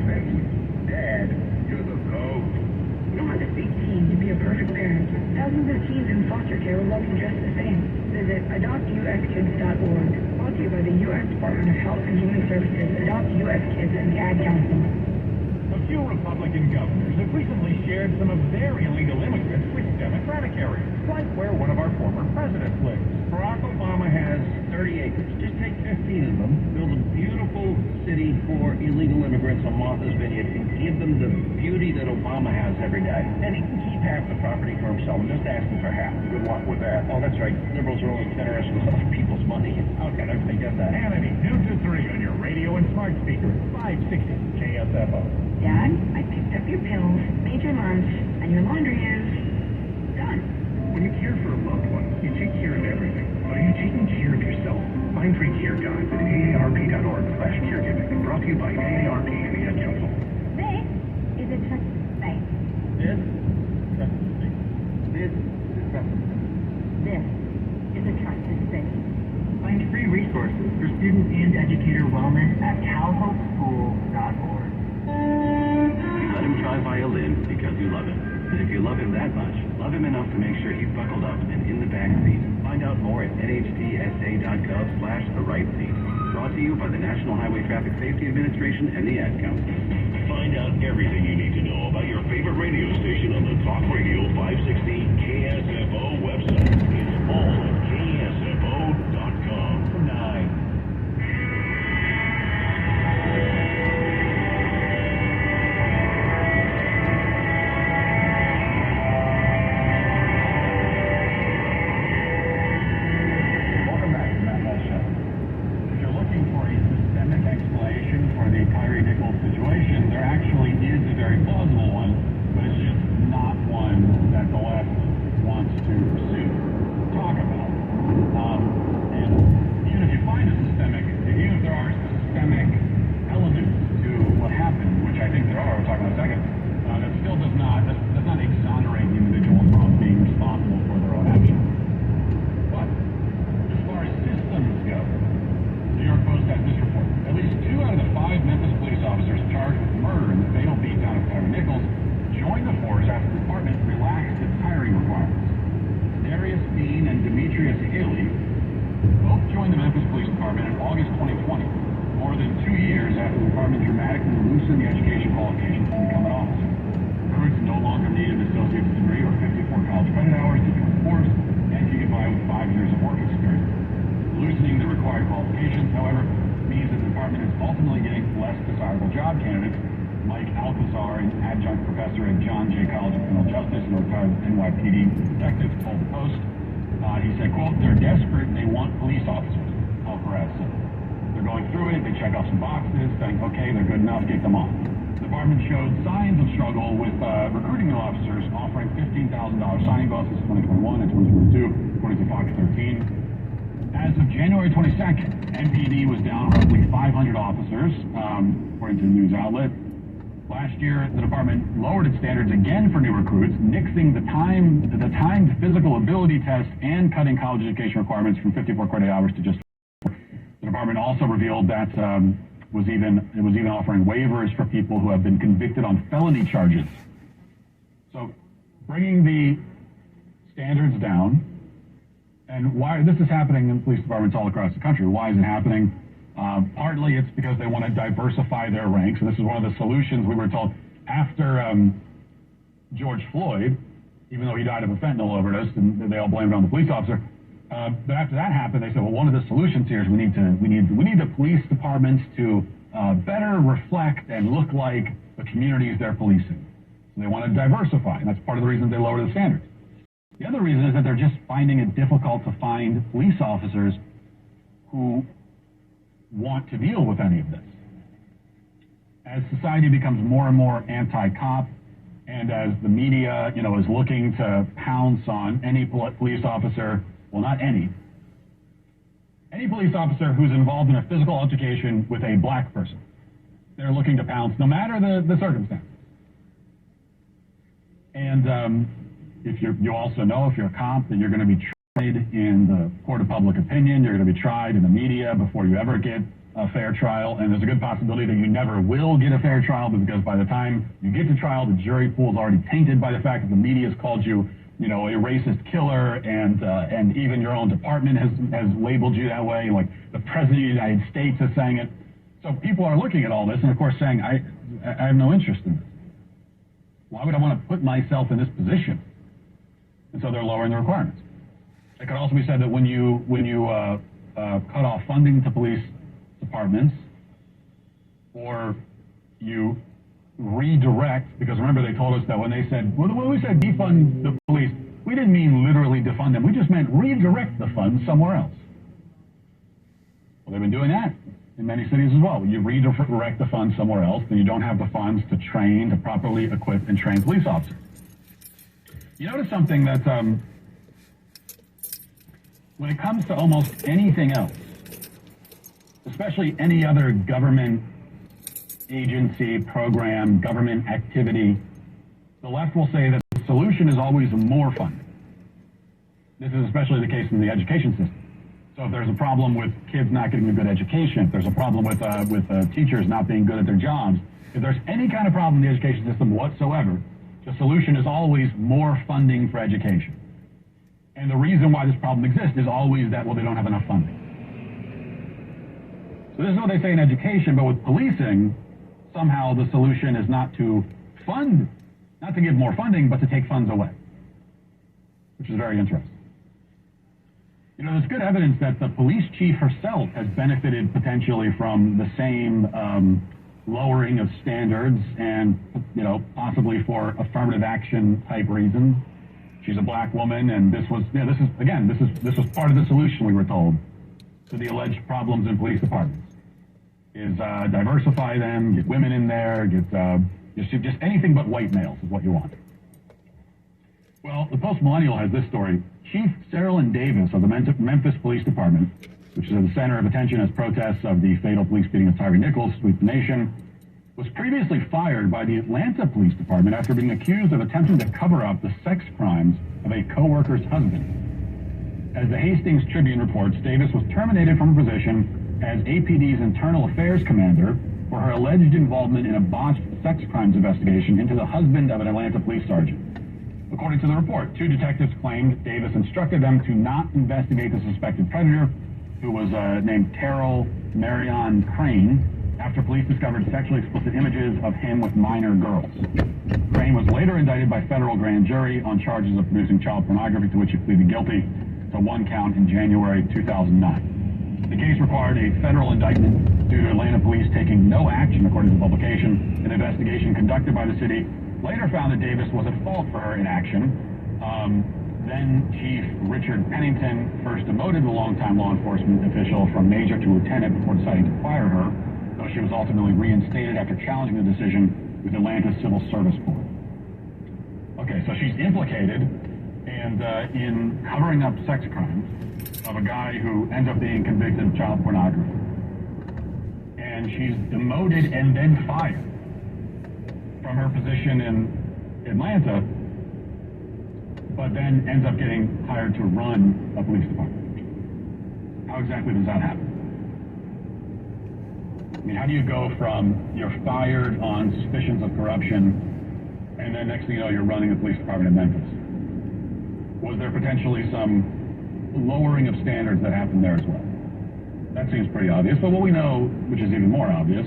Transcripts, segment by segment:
face. Dad, you're the GOAT. You don't have to be 18 to be a perfect parent. Thousands of teens in foster care will love you just the same. Visit adoptuskids.org. Brought to you by the U.S. Department of Health and Human Services, Adopt U.S. Kids, and the Ad Council. A few Republican governors have recently shared some of their illegal immigrants with Democratic areas, like where one of our former presidents lives. Barack Obama has 30 acres. Just take 15 of them, build a beautiful city for illegal immigrants on Martha's Vineyard, and give them the beauty that Obama has every day. And he can keep half the property for himself. I'm just asking for half. Good luck with that. Oh, that's right. Liberals are always interested in other people's money. Okay, I get that. Hannity, 2 to 3 on your radio and smart speaker, 560 KSFO. Dad, I picked up your pills, made your lunch, and your laundry is done. When you care for a loved one, you take care of everything. Are you taking care of yourself? Find free care guides at aarp.org/caregiving. Brought to you by AARP and the Ad Council. This is a trusted space. This? Trusted space. This is trusted space. This is a trusted space. Find free resources for student and educator wellness at calhopeschool.org. You let him try violin because you love him. And if you love him that much, love him enough to make sure he's buckled up and in the back seat. Find out more at nhtsa.gov/the right seat. Brought to you by the National Highway Traffic Safety Administration and the Ad Council. Find out everything you need to know about your favorite radio station on the Talk Radio 560 KSFO website. It's all at KSFO.com. 9. Situation, there actually is a very plausible one, but it's just not one that the left wants to pursue, talk about. And even if you find a systemic, even if there are systemic elements to what happened, which I think there are, we'll talk about in a second, that still does not exonerate the individual from being responsible for their own actions. But as far as systems go, New York Post has this report. At least 2 out of the 5 Memphis police officers charged with murder in the fatal beatdown of Tyre Nichols joined the force after the department relaxed its hiring requirements. Darius Bean and Demetrius Haley both joined the Memphis Police Department in August 2020, more than 2 years after the department dramatically loosened the education qualifications to become an officer. Recruits no longer need an associate's degree or 54 college credit hours to join the force, and you can buy with 5 years of work experience. Loosening the required qualifications, however, means that the department is ultimately getting less desirable job candidates. Mike Alcazar, an adjunct professor at John Jay College of Criminal Justice and a retired NYPD detective, told the Post, he said, quote, "They're desperate, they want police officers," Alcaraz said. They're going through it, they check off some boxes, saying, okay, they're good enough, get them on. The department showed signs of struggle with recruiting new officers, offering $15,000 signing bonuses in 2021 and 2022, according to Fox 13. As of January 22nd, MPD was down roughly 500 officers, according to the news outlet. Last year, the department lowered its standards again for new recruits, nixing the timed physical ability test and cutting college education requirements from 54 credit hours to just 4. The department also revealed that it was even offering waivers for people who have been convicted on felony charges. So, bringing the standards down. And why this is happening in police departments all across the country. Why is it happening? Partly it's because they want to diversify their ranks. And this is one of the solutions we were told after George Floyd, even though he died of a fentanyl overdose, and they all blamed it on the police officer. But after that happened, they said, well, one of the solutions here is we need the police departments to better reflect and look like the communities they're policing. So they want to diversify, and that's part of the reason they lower the standards. The other reason is that they're just finding it difficult to find police officers who want to deal with any of this. As society becomes more and more anti-cop, and as the media, is looking to pounce on any police officer, well, not any police officer who's involved in a physical altercation with a black person, they're looking to pounce, no matter the circumstance. And you also know, if you're a cop, that you're going to be tried in the court of public opinion. You're going to be tried in the media before you ever get a fair trial, and there's a good possibility that you never will get a fair trial, because by the time you get to trial, the jury pool is already tainted by the fact that the media has called you, a racist killer, and even your own department has labeled you that way. Like the President of the United States is saying it. So people are looking at all this and, of course, saying, I have no interest in this. Why would I want to put myself in this position? And so they're lowering the requirements. It could also be said that when you cut off funding to police departments, or you redirect, because remember they told us that when they said, when we said defund the police, we didn't mean literally defund them. We just meant redirect the funds somewhere else. Well, they've been doing that in many cities as well. When you redirect the funds somewhere else, then you don't have the funds to properly equip and train police officers. You notice something that when it comes to almost anything else, especially any other government agency, program, government activity, the left will say that the solution is always more funding. This is especially the case in the education system. So if there's a problem with kids not getting a good education, if there's a problem with teachers not being good at their jobs, if there's any kind of problem in the education system whatsoever, the solution is always more funding for education. And the reason why this problem exists is always that, well, they don't have enough funding. So this is what they say in education, but with policing, somehow the solution is not to fund, not to give more funding, but to take funds away, which is very interesting. There's good evidence that the police chief herself has benefited potentially from the same lowering of standards and, possibly for affirmative action type reasons. She's a black woman, and this was part of the solution, we were told, to the alleged problems in police departments, is diversify them, get women in there, get just anything but white males is what you want. Well, the Post-Millennial has this story. Chief Saralyn Davis of the Memphis Police Department, which is at the center of attention as protests of the fatal police beating of Tyre Nichols sweep the nation, was previously fired by the Atlanta Police Department after being accused of attempting to cover up the sex crimes of a co-worker's husband. As the Hastings Tribune reports, Davis was terminated from her position as APD's Internal Affairs Commander for her alleged involvement in a botched sex crimes investigation into the husband of an Atlanta police sergeant. According to the report, 2 detectives claimed Davis instructed them to not investigate the suspected predator, who was named Terrell Marion Crane, after police discovered sexually explicit images of him with minor girls. Crane was later indicted by federal grand jury on charges of producing child pornography, to which he pleaded guilty to 1 count in January 2009. The case required a federal indictment due to Atlanta police taking no action, according to the publication. An investigation conducted by the city later found that Davis was at fault for her inaction. Then Chief Richard Pennington first demoted the longtime law enforcement official from major to lieutenant before deciding to fire her, though she was ultimately reinstated after challenging the decision with Atlanta's Civil Service Board. Okay, so she's implicated in covering up sex crimes of a guy who ends up being convicted of child pornography. And she's demoted and then fired from her position in Atlanta, but then ends up getting hired to run a police department. How exactly does that happen? I mean, how do you go from you're fired on suspicions of corruption, and then next thing you know, you're running the police department in Memphis? Was there potentially some lowering of standards that happened there as well? That seems pretty obvious, but what we know, which is even more obvious,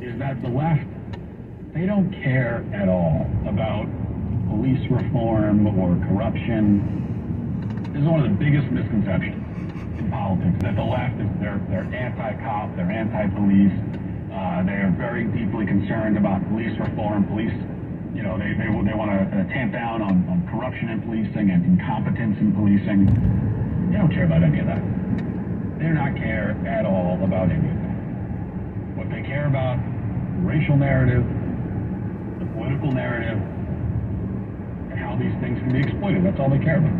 is that the left, they don't care at all about police reform or corruption. This is one of the biggest misconceptions in politics, that the left is they're anti-cop, they're anti-police, they are very deeply concerned about police reform, police, they want to tamp down on corruption in policing and incompetence in policing. They don't care about any of that. They do not care at all about any of that. What they care about, the racial narrative, the political narrative, and how these things can be exploited. That's all they care about.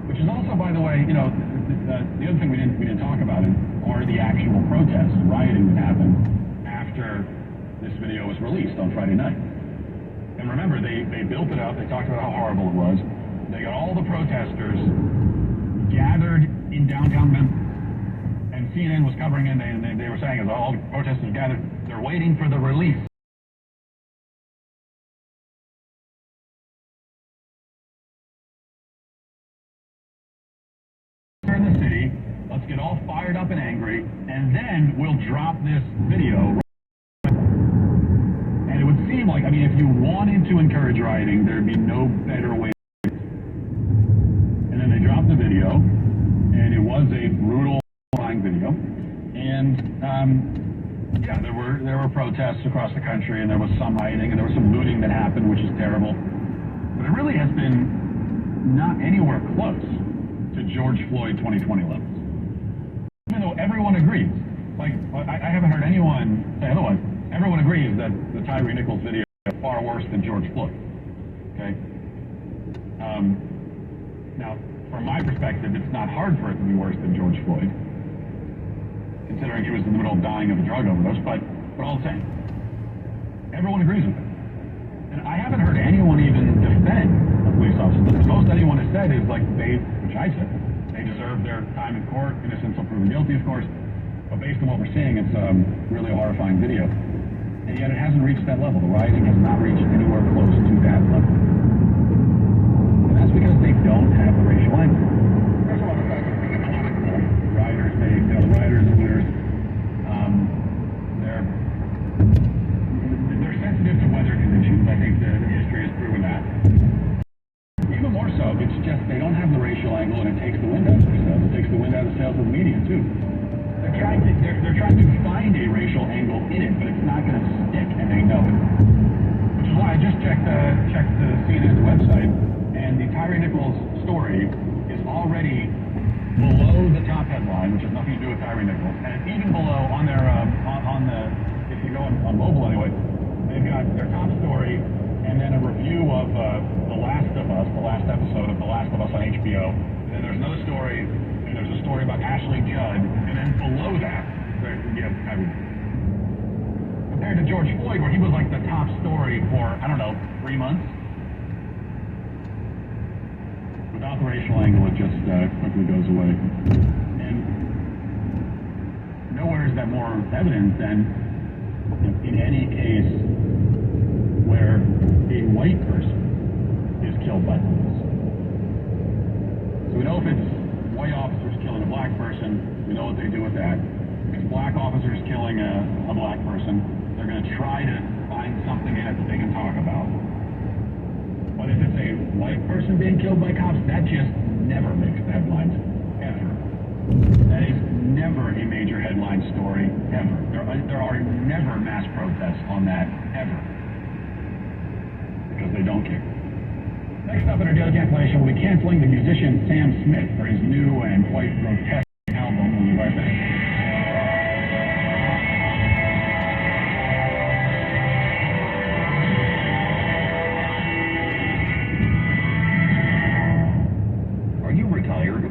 Which is also, by the way, the other thing we didn't talk about are the actual protests, rioting that happened after this video was released on Friday night. And remember, they built it up. They talked about how horrible it was. They got all the protesters gathered in downtown Memphis and CNN was covering it, and they were saying as all the protesters gathered, they're waiting for the release. In the city, let's get all fired up and angry, and then we'll drop this video. And it would seem like, I mean, if you wanted to encourage rioting, there'd be no better way. And then they dropped the video, and it was a brutal video. And yeah, there were protests across the country, and there was some rioting, and there was some looting that happened, which is terrible. But it really has been not anywhere close to George Floyd 2020 levels. Even though everyone agrees, like I haven't heard anyone say otherwise. Everyone agrees that the Tyree Nichols video is far worse than George Floyd. Okay. Now, from my perspective, it's not hard for it to be worse than George Floyd, considering he was in the middle of dying of a drug overdose, but all the same, everyone agrees with it. And I haven't heard anyone even defend a police officer. The most anyone has said is, like, which I said, they deserve their time in court, innocent until proven guilty, of course, but based on what we're seeing, it's really a horrifying video. And yet it hasn't reached that level. The rioting has not reached anywhere close to that level. And that's because they don't have the racial angle. There's a lot of factors. The rioters, the rioters and looters, they're sensitive to weather conditions. I think the history has proven that. Even more so, it's just they don't have the racial angle, and it takes the wind out of their sails. It takes the wind out of the sails of the media, too. They're trying to find a racial angle in it, but it's not going to stick, and they know it. Which is why I just checked the CNN's website, and the Tyree Nichols story is already below the top headline, which has nothing to do with Tyree Nichols, and even below on their if you go on mobile anyway, they've got their top story, and then a review of The Last of Us, the last episode of The Last of Us on HBO. And then there's another story, and there's a story about Ashley Judd, and then below that, you have Tyree. Compared to George Floyd, where he was like the top story for, I don't know, 3 months. Without the racial angle, it just quickly goes away. And nowhere is that more evident than in any case where a white person is killed by police. So we know if it's white officers killing a black person, we know what they do with that. If it's black officers killing a black person, they're going to try to find something in it that they can talk about. But if it's a white person being killed by cops, that just never makes the headlines, ever. That is never a major headline story, ever. There are never mass protests on that, ever. Because they don't care. Next up in our daily cancellation, we'll be canceling the musician Sam Smith for his new and quite grotesque album. We'll be right back.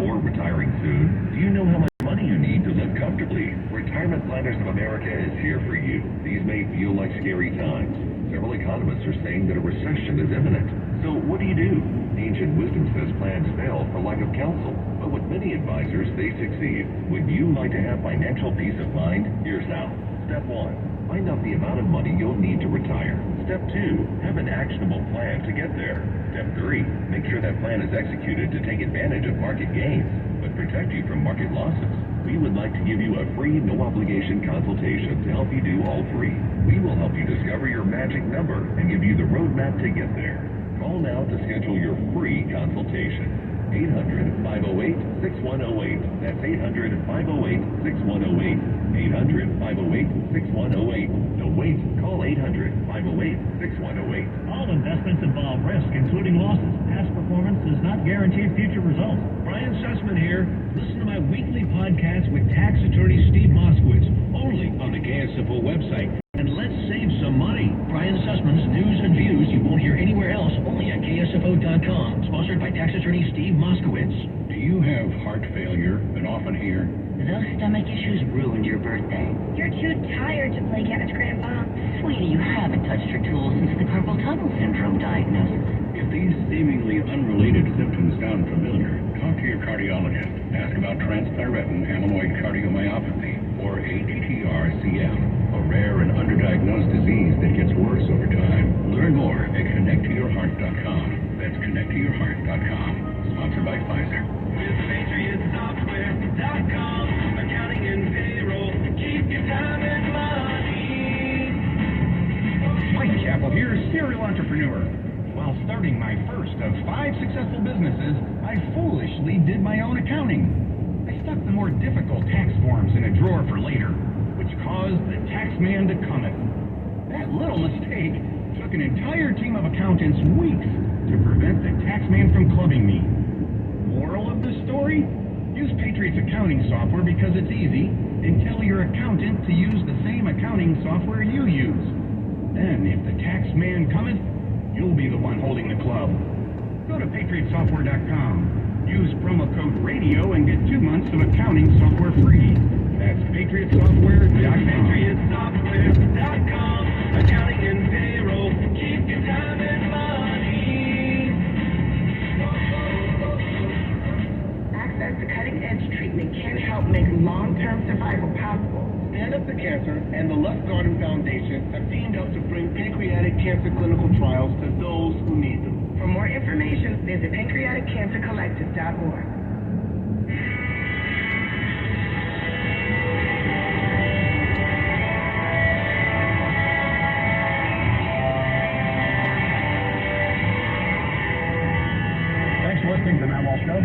Or retiring soon? Do you know how much money you need to live comfortably? Retirement Planners of America is here for you. These may feel like scary times. Several economists are saying that a recession is imminent. So what do you do? Ancient wisdom says plans fail for lack of counsel. But with many advisors, they succeed. Would you like to have financial peace of mind? Here's how. Step 1. Find out the amount of money you'll need to retire. Step 2. Have an actionable plan to get there. Step 3. Make sure that plan is executed to take advantage of market gains, but protect you from market losses. We would like to give you a free, no-obligation consultation to help you do all three. We will help you discover your magic number and give you the roadmap to get there. Call now to schedule your free consultation. 800-508-6108. That's 800-508-6108. 800-508-6108. Don't wait. Call 800-508-6108. All investments involve risk, including losses. Past performance does not guarantee future results. Brian Sussman here. Listen to my weekly podcast with tax attorney Steve Moskowitz, only on the KSFO website. And let's save some money. Brian Sussman's news and views you won't hear anywhere else, only at KSFO.com. Sponsored by tax attorney Steve Moskowitz. Do you have heart failure and often hear, "Those stomach issues ruined your birthday"? You're too tired to play catch, Grandpa. Sweetie, you haven't touched your tools since the carpal tunnel syndrome diagnosis. if these seemingly unrelated symptoms sound familiar, talk to to your cardiologist. Ask about transthyretin amyloid cardiomyopathy, or ATTR-CM, a rare and underdiagnosed disease that gets worse over time. Learn more at connecttoyourheart.com. That's connecttoyourheart.com. Sponsored by Pfizer. With PatriotSoftware.com, accounting and payroll, keep your time and money. Whitechapel here, serial entrepreneur. While starting my first of 5 successful businesses, I foolishly did my own accounting. I stuck the more difficult tax forms in a drawer for later, which caused the tax man to come in. That little mistake took an entire team of accountants weeks to prevent the tax man from clubbing me. Moral of the story? Use Patriot's accounting software because it's easy, and tell your accountant to use the same accounting software you use. Then, if the tax man cometh, you'll be the one holding the club. Go to PatriotSoftware.com. Use promo code RADIO and get 2 months of accounting software free. That's PatriotSoftware.com. PatriotSoftware.com. Accounting and payroll. Keep your time and money. Access to cutting-edge treatment can help make long-term survival possible. Stand Up to Cancer and the Lust Garden Foundation have teamed up to bring pancreatic cancer clinical trials to those who need them. For more information, visit pancreaticcancercollective.org. Thanks for listening to the Matt Walsh Show.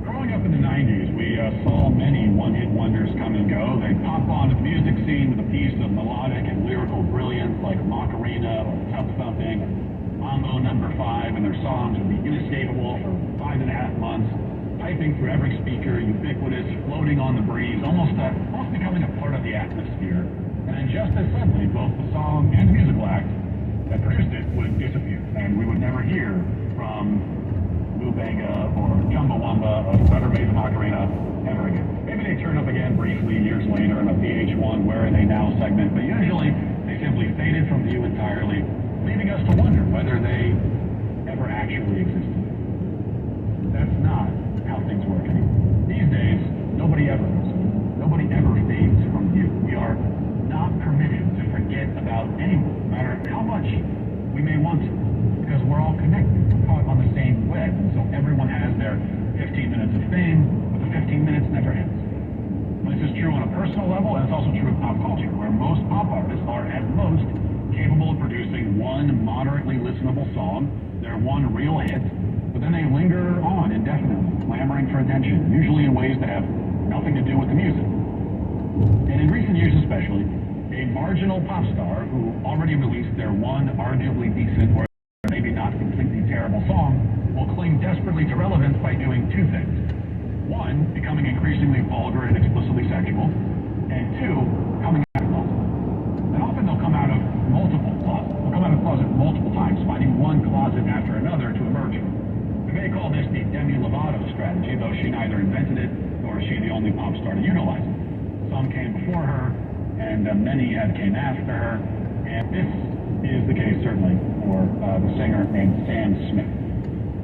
Growing up in the 90s, we saw many one-hit wonders come and go. They'd pop onto the music scene with a piece of melodic and lyrical brilliance like Macarena or Tough Thumping, Mambo No. 5, and their songs would be inescapable for 5.5 months, piping through every speaker, ubiquitous, floating on the breeze, almost becoming a part of the atmosphere. And then just as suddenly, both the song and the musical act that produced it would disappear, and we would never hear from Lou Bega or Chumbawamba or Better Made the Macarena ever again. Maybe they turn up again briefly years later in a VH1 Where Are They Now segment, but usually they simply faded from view entirely, leaving us to wonder whether they ever actually existed. That's not how things work anymore. These days, nobody ever fades from view. We are not permitted to forget about anyone, no matter how much we may want to, because we're all connected. We're caught on the same web, and so everyone has their 15 minutes of fame, but the 15 minutes never ends. This is true on a personal level, and it's also true of pop culture, where most pop artists are, at most, capable of producing one moderately listenable song, their one real hit, but then they linger on indefinitely, clamoring for attention, usually in ways that have nothing to do with the music. And in recent years especially, a marginal pop star who already released their one arguably decent or maybe not completely terrible song will cling desperately to relevance by doing 2 things. 1, becoming increasingly vulgar and explicitly sexual, and 2, coming out of closet. And often they'll come out of multiple closets. They'll come out of the closet multiple times, finding one closet after another to emerge from. We may call this the Demi Lovato strategy, though she neither invented it nor is she the only pop star to utilize it. Some came before her, and many came after her, and this is the case certainly for the singer named Sam Smith.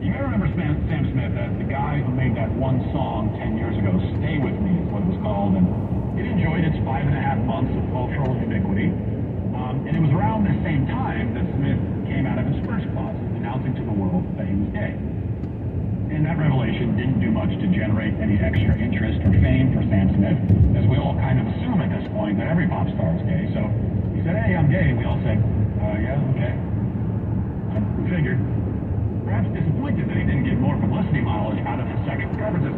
You may remember Sam Smith as the guy who made that one song 10 years ago, Stay With Me is what it was called, and it enjoyed its 5.5 months of cultural ubiquity. And it was around the same time that Smith came out of his first closet, announcing to the world that he was gay. And that revelation didn't do much to generate any extra interest or fame for Sam Smith, as we all kind of assume at this point that every pop star is gay. So he said, "Hey, I'm gay," and we all said, "Yeah, okay." We figured. Perhaps disappointed that he didn't get more publicity mileage out of his sexual preferences,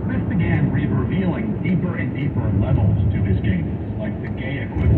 Smith began revealing deeper and deeper levels to his gayness, like the gay equivalent